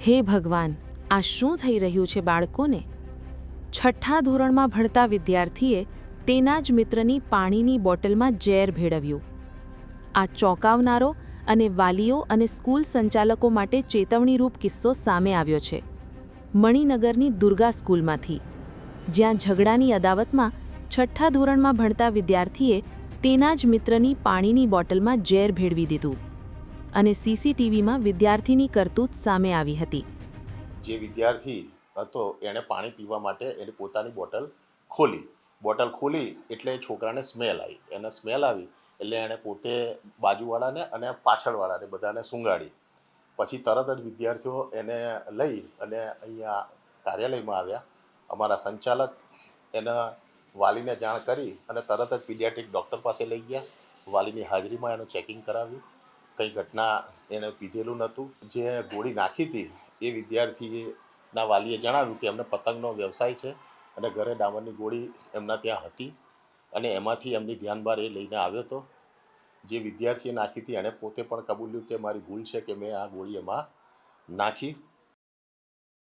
હે ભગવાન, આ શું થઈ રહ્યું છે બાળકોને? છઠ્ઠા ધોરણમાં ભણતા વિદ્યાર્થીએ તેના જ મિત્રની પાણીની બોટલમાં ઝેર ભેળવ્યું. આ ચોંકાવનારો અને વાલીઓ અને સ્કૂલ સંચાલકો માટે ચેતવણીરૂપ કિસ્સો સામે આવ્યો છે. મણિનગરની દુર્ગા સ્કૂલમાંથી, જ્યાં ઝઘડાની અદાવતમાં છઠ્ઠા ધોરણમાં ભણતા વિદ્યાર્થીએ તેના જ મિત્રની પાણીની બોટલમાં ઝેર ભેળવી દીધું અને સીસીટીવીમાં વિદ્યાર્થીની કરતૂત સામે આવી હતી. જે વિદ્યાર્થી હતો એણે પાણી પીવા માટે એની પોતાની બોટલ ખોલી એટલે છોકરાને સ્મેલ આવી. એને સ્મેલ આવી એટલે એણે પોતે બાજુવાળાને અને પાછળવાળાને બધાને સૂંઘાડી. પછી તરત જ વિદ્યાર્થીઓ એને લઈ અને અહીંયા કાર્યાલયમાં આવ્યા. અમારા સંચાલક એના વાલીને જાણ કરી અને તરત જ પીડિયાટ્રિક ડૉક્ટર પાસે લઈ ગયા. વાલીની હાજરીમાં એનું ચેકિંગ કરાવ્યું. કંઈ ઘટના એણે પીધેલું નહોતું. જે ગોળી નાખી હતી એ વિદ્યાર્થીના વાલીએ જણાવ્યું કે એમને પતંગનો વ્યવસાય છે અને ઘરે ડામરની ગોળી એમના ત્યાં હતી અને એમાંથી એમની ધ્યાન બહાર એ લઈને આવ્યો હતો. જે વિદ્યાર્થીએ નાખી હતી એણે પોતે પણ કબૂલ્યું કે મારી ભૂલ છે કે મેં આ ગોળી એમાં નાખી.